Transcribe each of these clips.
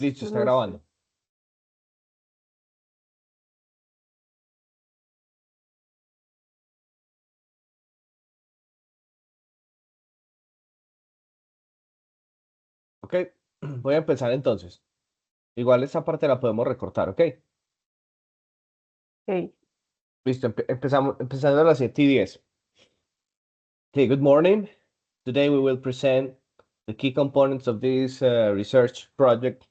Listo, está Listo. grabando. Ok, voy a empezar entonces. Igual esta parte la podemos recortar, ¿ok? Ok. Listo, empezando a las 7:10. Okay, good morning. Today we will present the key components of this research project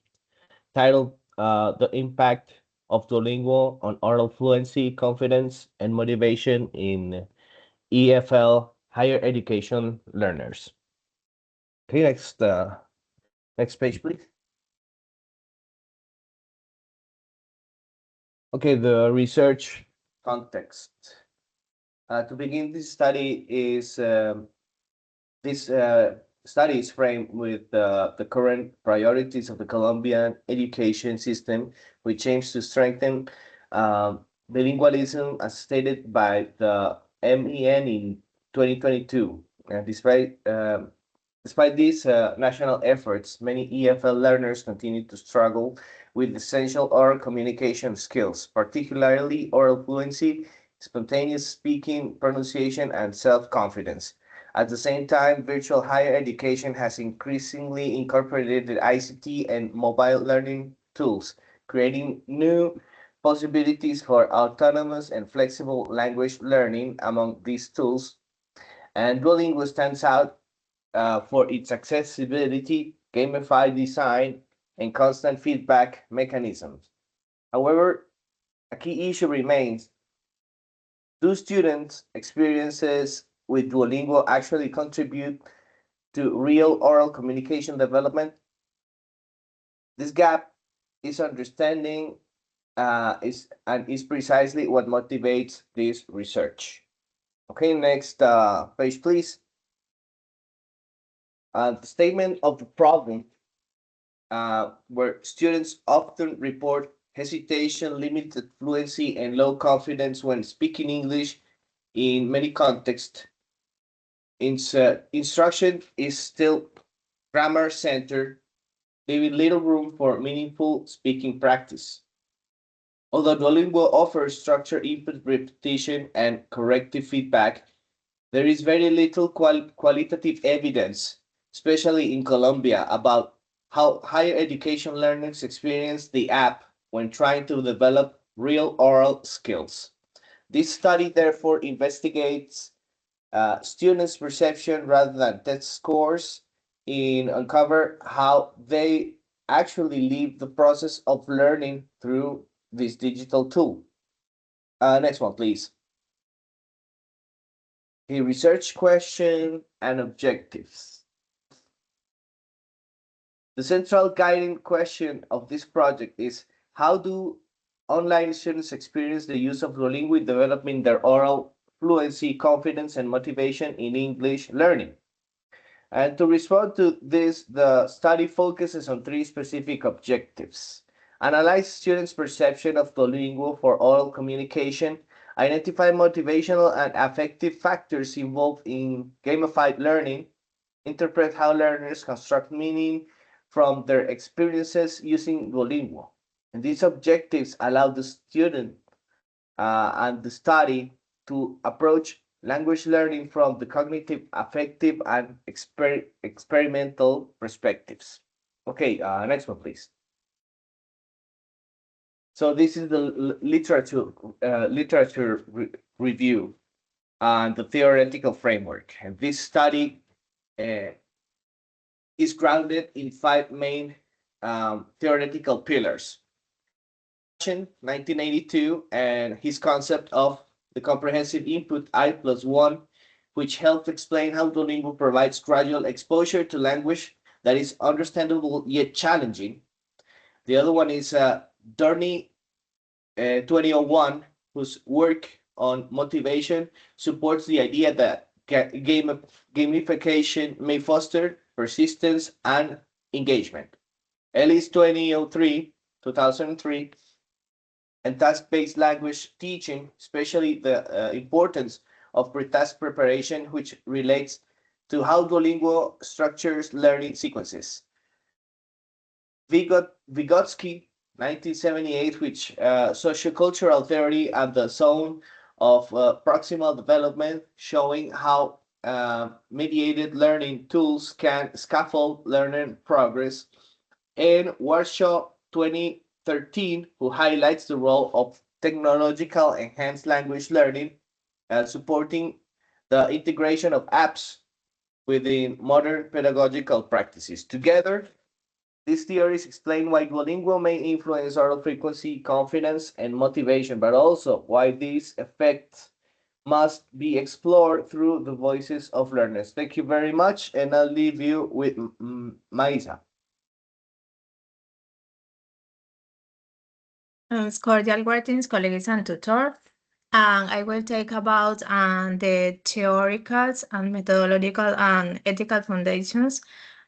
titled The Impact of Duolingo on Oral Fluency, Confidence, and Motivation in EFL Higher Education Learners. Okay, next page, please. Okay, the research context. To begin, this study is framed with the current priorities of the Colombian education system, which aims to strengthen bilingualism, as stated by the MEN in 2022. Despite these national efforts, many EFL learners continue to struggle with essential oral communication skills, particularly oral fluency, spontaneous speaking, pronunciation, and self-confidence. At the same time, virtual higher education has increasingly incorporated ICT and mobile learning tools, creating new possibilities for autonomous and flexible language learning. Among these tools, and Duolingo stands out for its accessibility, gamified design, and constant feedback mechanisms. However, a key issue remains: do students' experiences with Duolingo actually contribute to real oral communication development? This gap is understanding is precisely what motivates this research. Okay, next page, please. The statement of the problem, where students often report hesitation, limited fluency, and low confidence when speaking English in many contexts. Instruction is still grammar centered, leaving little room for meaningful speaking practice. Although Duolingo offers structured input, repetition, and corrective feedback, there is very little qualitative evidence, especially in Colombia, about how higher education learners experience the app when trying to develop real oral skills. This study therefore investigates students' perception rather than test scores in uncover how they actually live the process of learning through this digital tool. Next one, please. The research question and objectives. The central guiding question of this project is: how do online students experience the use of Duolingo in developing their oral fluency, confidence, and motivation in English learning? And to respond to this, the study focuses on three specific objectives: analyze students' perception of Duolingo for oral communication, identify motivational and affective factors involved in gamified learning, interpret how learners construct meaning from their experiences using Duolingo. And these objectives allow the student and the study to approach language learning from the cognitive, affective, and experimental perspectives. Okay, next one, please. So this is the literature review and the theoretical framework. And this study uh, is grounded in five main theoretical pillars. 1982, and his concept of the comprehensive input I plus one, which helps explain how Duolingo provides gradual exposure to language that is understandable yet challenging. The other one is Dorney 2001, whose work on motivation supports the idea that gamification may foster persistence and engagement. Ellis 2003, 2003, and task-based language teaching, especially the importance of pre-task preparation, which relates to how Duolingo structures learning sequences. Vygotsky, 1978, which sociocultural theory and the zone of proximal development, showing how mediated learning tools can scaffold learning progress, and Warshaw 2013, who highlights the role of technological enhanced language learning, supporting the integration of apps within modern pedagogical practices. Together, these theories explain why Duolingo may influence oral frequency, confidence, and motivation, but also why these effects must be explored through the voices of learners. Thank you very much, and I'll leave you with Maisa. Cordial greetings, colleagues and tutor. And I will talk about the theoretical and methodological and ethical foundations.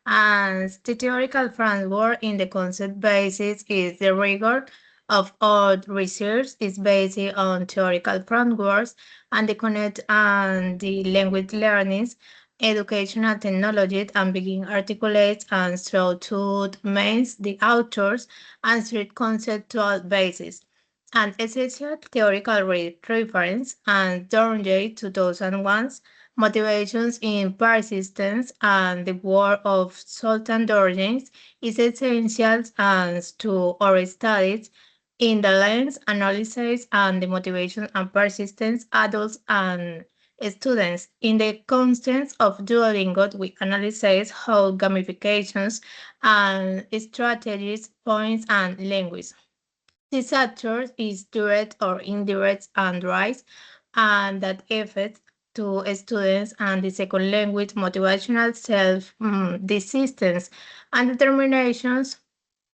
And the theoretical framework in the concept basis is the rigor of all research is based on theoretical frameworks and the connect and the language learnings, educational technology and begin articulates and through to means the authors and strict conceptual basis. An essential theoretical reference and Dorney 2001's Motivations in Persistence and the work of Sultan Dorjens is essential as to our studies in the lens analysis and the motivation and persistence adults and students. In the context of Duolingo, we analyze how gamifications and strategies, points, and language. This factor is direct or indirect and rise, and that affects to students and the second language motivational self desistance and determinations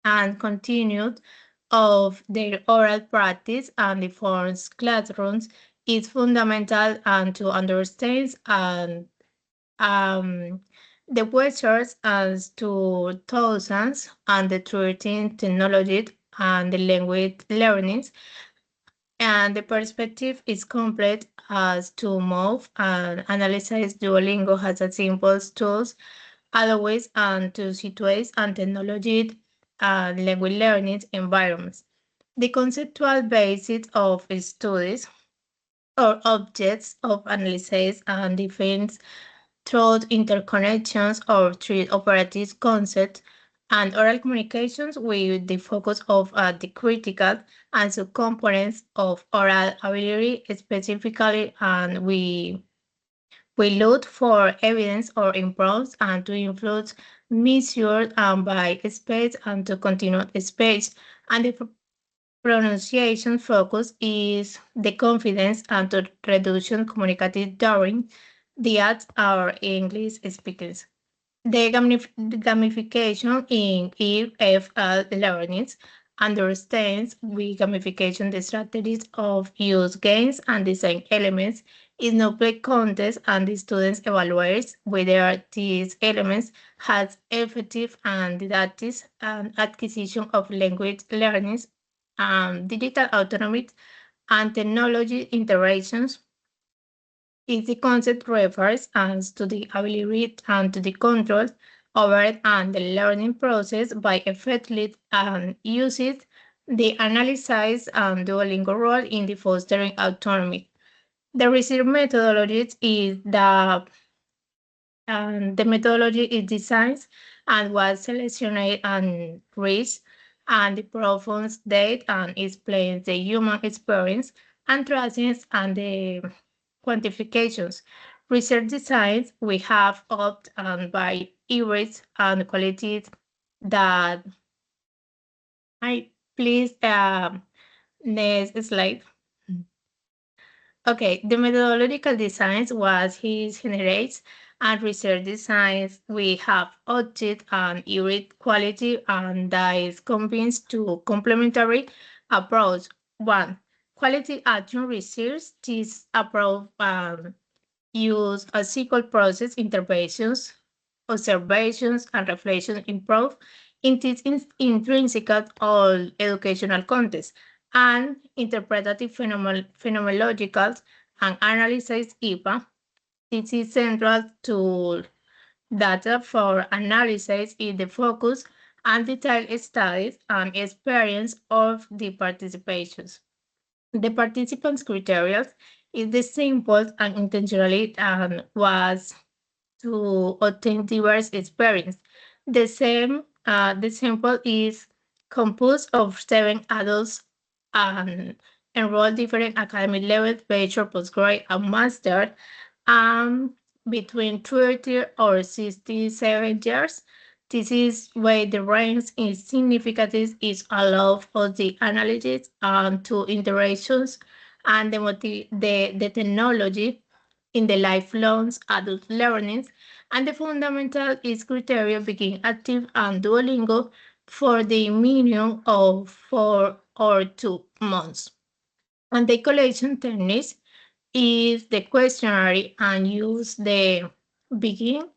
and continued of their oral practice and the forms classrooms is fundamental and to understand and um, the questions as to thousands and the 13 technology and the language learnings and the perspective is complete as to move and analyze Duolingo has a simple tools always and to situate and technology and language learning environments. The conceptual basis of studies or objects of analysis and defense through interconnections or through operative concepts and oral communications with the focus of the critical and subcomponents of oral ability specifically and we look for evidence or improves and to influence measured by space and to continue space and the pronunciation focus is the confidence and to reduction communicative during the ads are English speakers. The gamification in EFL learnings understands with gamification the strategies of use games and design elements is no play contest and the students evaluates whether these elements has effective and didactic and acquisition of language learnings digital autonomy and technology integrations is the concept refers as to the ability and to the control over it and the learning process by effectively uses the analysis and Duolingo role in the fostering autonomy. The research methodology is the methodology is designed and was selected and reached and the profound data and explains the human experience and traces and the quantifications. Research designs we have opted by areas and qualities that I please next slide. Okay, the methodological designs was his generates and research designs we have opted and irate quality and that is convinced to complementary approach. One, quality action research. This approach use a sequel process interventions, observations, and reflection improve in its intrinsic all educational context and interpretative phenomenological and analysis IPA. This is central to data for analysis is the focus and detailed studies and experience of the participations. The participants' criteria is the simple and intentionally was to obtain diverse experience. The sample is composed of 7 adults and enrolled different academic levels, bachelor, postgrad, and master, um, between 30 or 67 years. This is where the range in significance is allowed for the analysis and to interactions and the technology in the lifelong adult learning, and the fundamental is criteria being active and Duolingo for the minimum of 4 or 2 months. And the collection techniques is the questionnaire and use the begin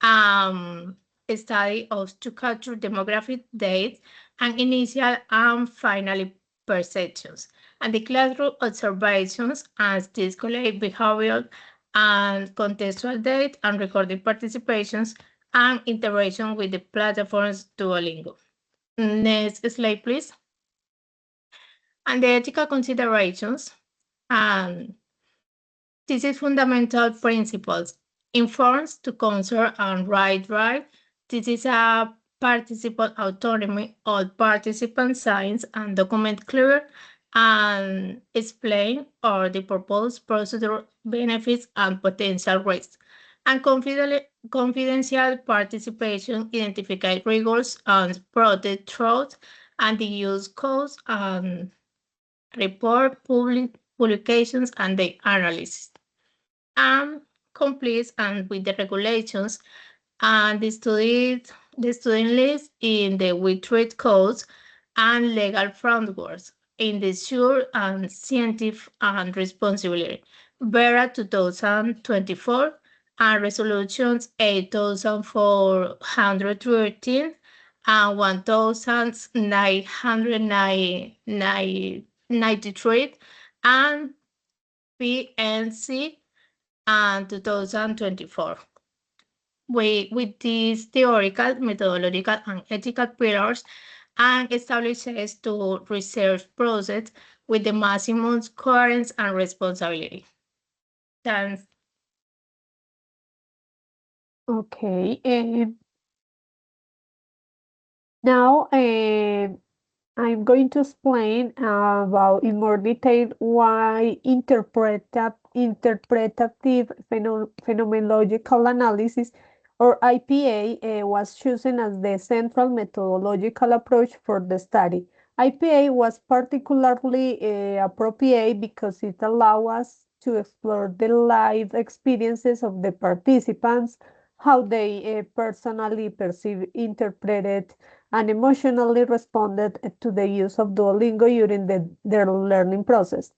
um, study of to capture demographic dates and initial and final perceptions, and the classroom observations as this collect behavioral and contextual data and recorded participations and interaction with the platforms Duolingo. Next slide, please. And the ethical considerations. And this is fundamental principles. Informs to concern and right. This is a participant autonomy. All participant signs and document clear and explain or the purpose, procedure, benefits, and potential risks. And confidential participation identify rigors and protect truth and the use codes and report publications and the analysis and completes and with the regulations and the student list in the WeTreat codes and legal frameworks in the sure and scientific and responsibility. Vera 2024 and resolutions 8413 and 1993 and PNC and 2024. With these theoretical, methodological, and ethical pillars and establishes to research process with the maximum coherence and responsibility. Thanks. Okay. Now, I'm going to explain about in more detail why interpretative phenomenological analysis or IPA was chosen as the central methodological approach for the study. IPA was particularly appropriate because it allows us to explore the life experiences of the participants, how they personally perceive, interpreted, and emotionally responded to the use of Duolingo during their learning process.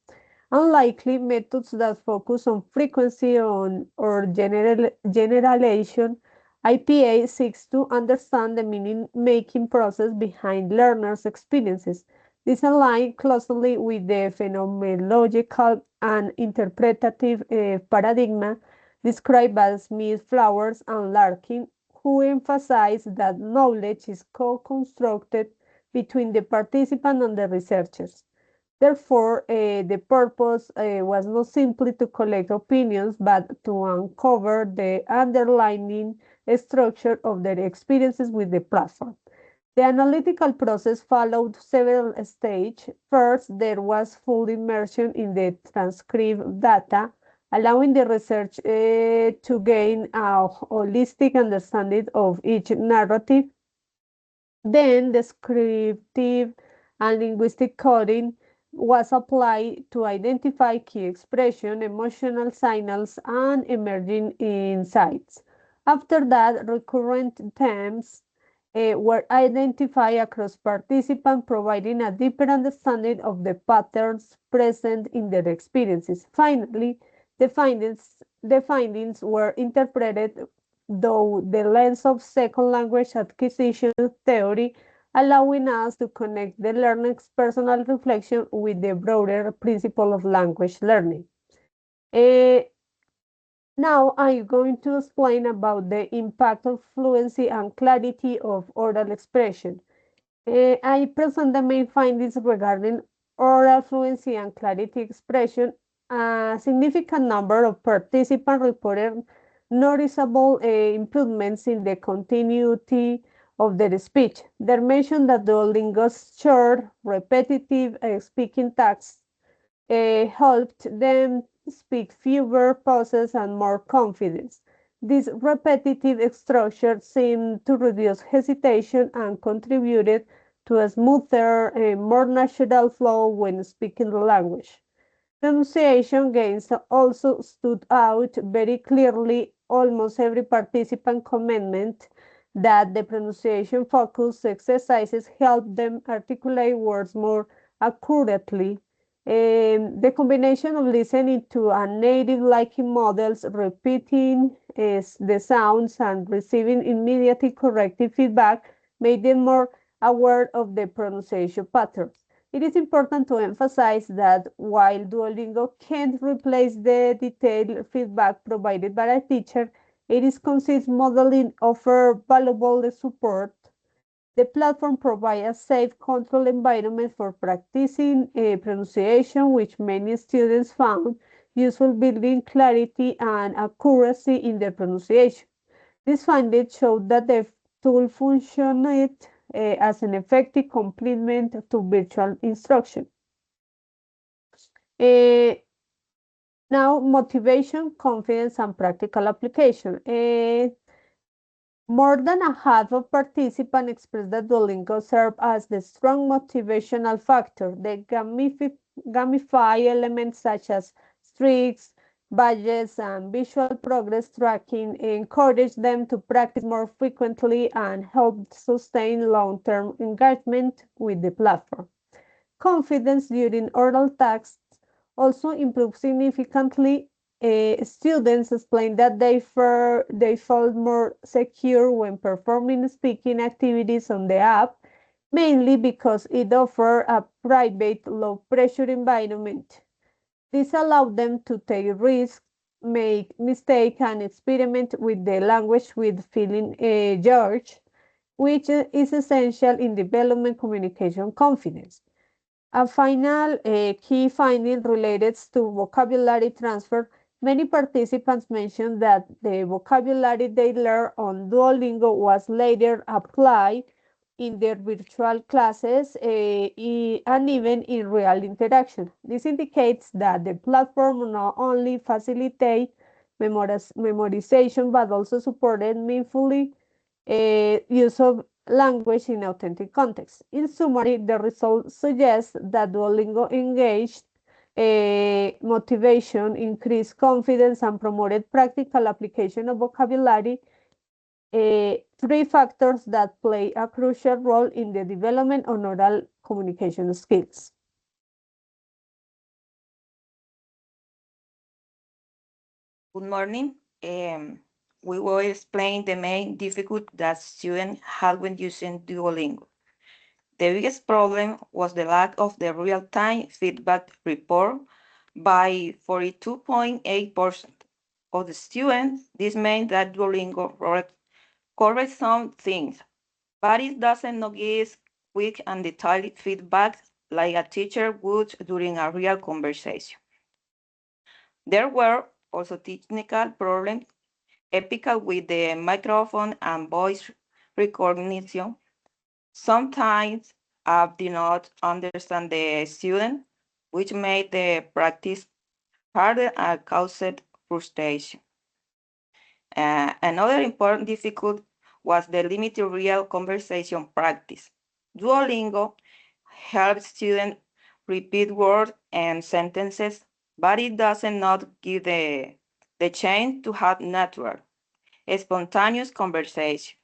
Unlikely methods that focus on frequency or generalization, IPA seeks to understand the meaning-making process behind learners' experiences. This aligns closely with the phenomenological and interpretative paradigm described by Smith, Flowers, and Larkin, who emphasize that knowledge is co-constructed between the participant and the researchers. Therefore, the purpose was not simply to collect opinions, but to uncover the underlying structure of their experiences with the platform. The analytical process followed several stages. First, there was full immersion in the transcript data, allowing the research to gain a holistic understanding of each narrative. Then, descriptive and linguistic coding was applied to identify key expression, emotional signals, and emerging insights. After that, recurrent themes were identified across participants, providing a deeper understanding of the patterns present in their experiences. Finally, the findings were interpreted through the lens of second language acquisition theory, allowing us to connect the learner's personal reflection with the broader principle of language learning. Eh, Now I'm going to explain about the impact of fluency and clarity of oral expression. I present the main findings regarding oral fluency and clarity expression. A significant number of participants reported noticeable improvements in the continuity of their speech. They mentioned that Duolingo's short, repetitive speaking tasks helped them speak fewer pauses and more confidence. This repetitive structure seemed to reduce hesitation and contributed to a smoother and more natural flow when speaking the language. Pronunciation gains also stood out very clearly. Almost every participant commented that the pronunciation focus exercises helped them articulate words more accurately. The combination of listening to a native liking models, repeating the sounds, and receiving immediate corrective feedback made them more aware of the pronunciation patterns. It is important to emphasize that while Duolingo can't replace the detailed feedback provided by a teacher, it is considered modeling offer valuable support. The platform provides a safe, controlled environment for practicing pronunciation, which many students found useful, building clarity and accuracy in their pronunciation. This finding showed that the tool functioned as an effective complement to virtual instruction. Uh, Now, motivation, confidence, and practical application. More than a half of participants expressed that Duolingo served as the strong motivational factor. The gamify elements such as streaks, badges, and visual progress tracking encouraged them to practice more frequently and helped sustain long-term engagement with the platform. Confidence during oral tasks also improved significantly. Students explained that they felt more secure when performing speaking activities on the app, mainly because it offered a private, low-pressure environment. This allowed them to take risks, make mistakes, and experiment with the language with feeling judged, which is essential in developing communication confidence. A final key finding related to vocabulary transfer. Many participants mentioned that the vocabulary they learned on Duolingo was later applied in their virtual classes and even in real interaction. This indicates that the platform not only facilitates memorization but also supported meaningfully use of language in authentic context. In summary, the results suggest that Duolingo engaged motivation, increased confidence, and promoted practical application of vocabulary, three factors that play a crucial role in the development of oral communication skills. Good morning. We will explain the main difficulty that students had when using Duolingo. The biggest problem was the lack of the real-time feedback report by 42.8% of the students. This means that Duolingo corrects some things, but it doesn't not give quick and detailed feedback like a teacher would during a real conversation. There were also technical problems, typical with the microphone and voice recognition. Sometimes app did not understand the student, which made the practice harder and caused frustration. Another important difficulty was the limited real conversation practice. Duolingo helps students repeat words and sentences, but it does not give the chance to have natural, spontaneous conversation.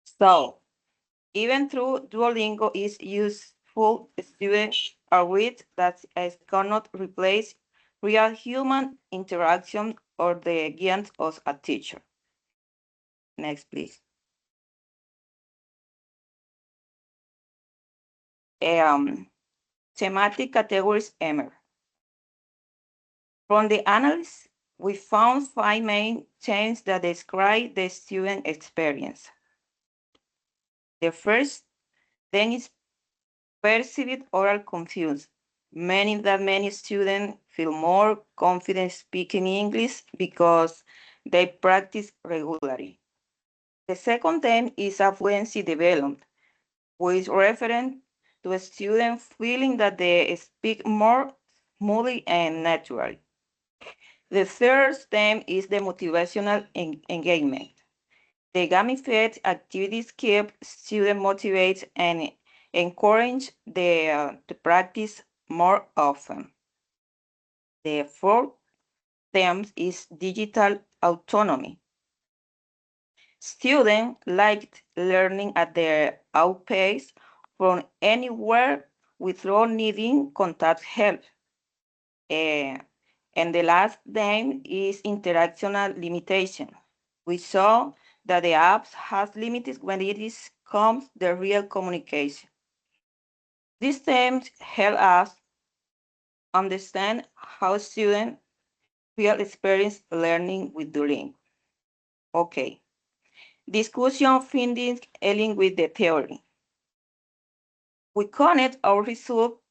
So, even though Duolingo is useful, students are with that it cannot replace real human interaction or the guidance of a teacher. Next, please. Thematic categories emerge. From the analysis, we found 5 main changes that describe the student experience. The first then is perceived oral confused, meaning that many students feel more confident speaking English because they practice regularly. The second theme is a fluency development, which refers to a student feeling that they speak more smoothly and naturally. The third theme is the motivational engagement. The gamified activities keep students motivated and encourage to practice more often. The fourth theme is digital autonomy. Students liked learning at their own pace from anywhere without needing contact help. And the last theme is interactional limitation. We saw that the apps has limits when it is comes the real communication. These themes help us understand how students feel experience learning with Duolingo. Okay, discussion findings dealing with the theory. We connect our results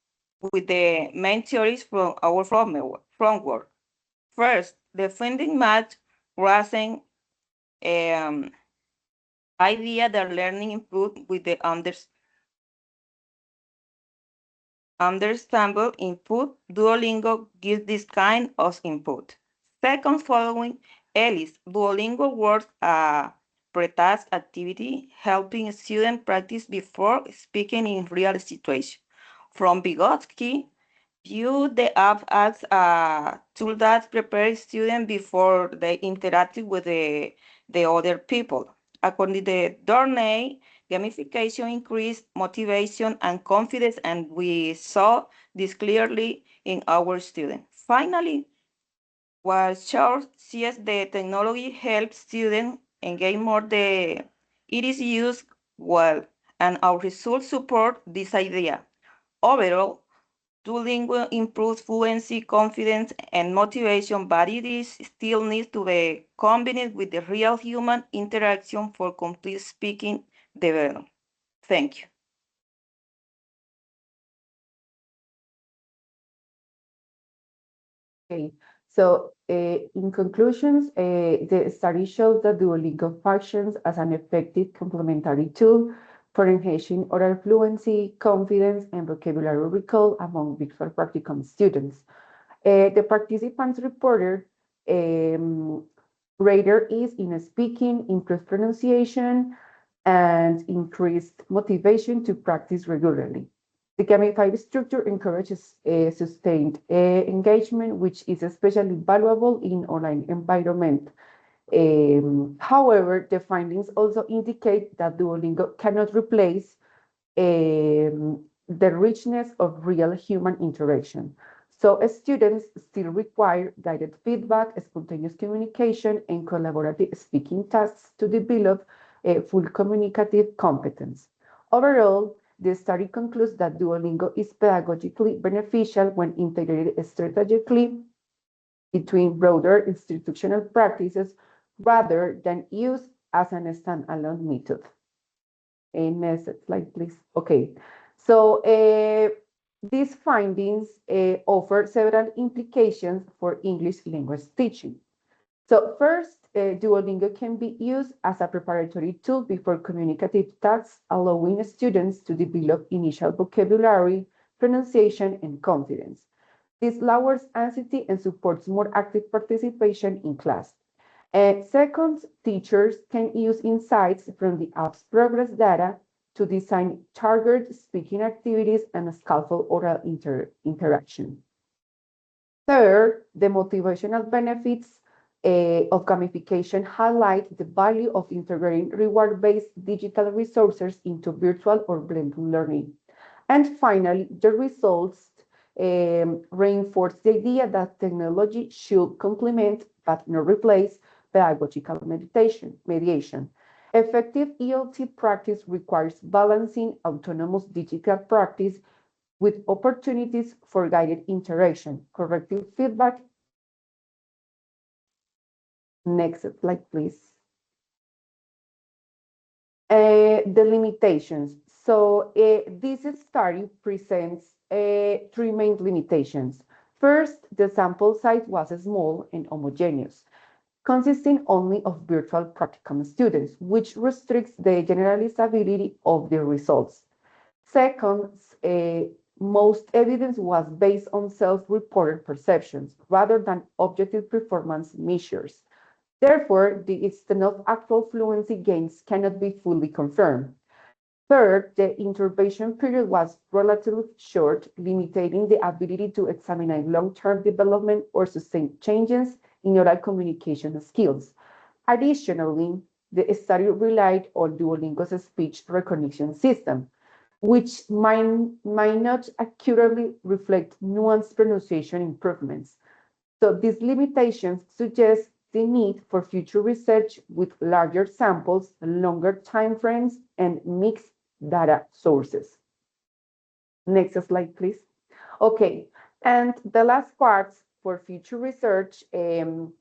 with the main theories from our framework. First, the finding match Rasen idea that learning improved with the understandable input. Duolingo gives this kind of input. Second, following Ellis, Duolingo works a pre-task activity, helping students practice before speaking in real situations. From Vygotsky, view the app as a tool that prepares students before they interact with the other people. According to Dorney, gamification increased motivation and confidence, and we saw this clearly in our students. Finally, while Charles sees the technology helps students engage more, it is used well, and our results support this idea. Overall, Duolingo improves fluency, confidence, and motivation, but it is still needs to be combined with the real human interaction for complete speaking development. Thank you. Okay, so in conclusions, the study shows that Duolingo functions as an effective complementary tool for enhancing oral fluency, confidence, and vocabulary recall among virtual practicum students. The participants reported greater ease in speaking, improved pronunciation, and increased motivation to practice regularly. The gamified structure encourages sustained engagement, which is especially valuable in online environment. However, the findings also indicate that Duolingo cannot replace the richness of real human interaction. So students still require guided feedback, spontaneous communication, and collaborative speaking tasks to develop a full communicative competence. Overall, the study concludes that Duolingo is pedagogically beneficial when integrated strategically between broader institutional practices rather than used as an standalone method. Next slide, please. Okay, so these findings offer several implications for English language teaching. So first, Duolingo can be used as a preparatory tool before communicative tasks, allowing students to develop initial vocabulary, pronunciation, and confidence. This lowers anxiety and supports more active participation in class. Second, teachers can use insights from the app's progress data to design targeted speaking activities and skillful oral interaction. Third, the motivational benefits of gamification highlight the value of integrating reward-based digital resources into virtual or blended learning. And finally, the results reinforce the idea that technology should complement but not replace pedagogical mediation. Effective ELT practice requires balancing autonomous digital practice with opportunities for guided interaction, corrective feedback, Next slide, please. The limitations. So this study presents three main limitations. First, the sample size was small and homogeneous, consisting only of virtual practicum students, which restricts the generalizability of the results. Second, most evidence was based on self-reported perceptions rather than objective performance measures. Therefore, the extent of actual fluency gains cannot be fully confirmed. Third, the intervention period was relatively short, limiting the ability to examine long-term development or sustained changes in oral communication skills. Additionally, the study relied on Duolingo's speech recognition system, which might not accurately reflect nuanced pronunciation improvements. So these limitations suggest the need for future research with larger samples, longer timeframes, and mixed data sources. Next slide, please. Okay, and the last part for future research should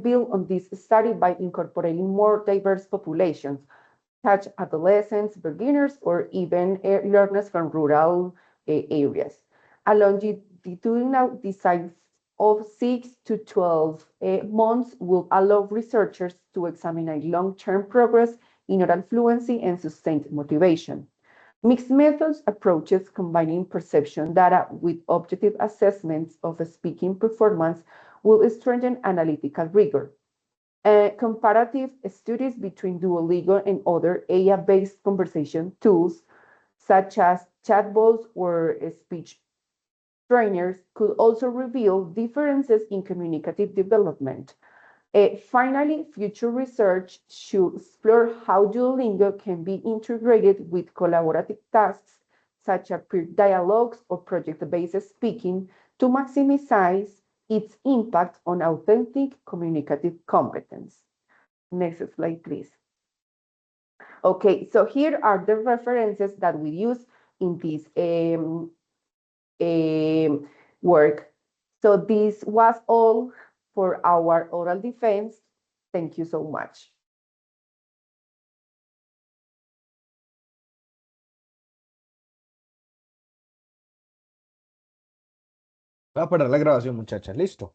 build on this study by incorporating more diverse populations, such adolescents, beginners, or even learners from rural areas. A longitudinal design of 6 to 12 months will allow researchers to examine long-term progress in oral fluency and sustained motivation. Mixed methods approaches combining perception data with objective assessments of speaking performance will strengthen analytical rigor. Comparative studies between Duolingo and other AI-based conversation tools, such as chatbots or speech trainers, could also reveal differences in communicative development. Finally, future research should explore how Duolingo can be integrated with collaborative tasks, such as peer dialogues or project-based speaking, to maximize its impact on authentic communicative competence. Next slide, please. Okay, so here are the references that we use in this work. So this was all for our oral defense. Thank you so much. Voy a parar la grabación, muchachas. Listo.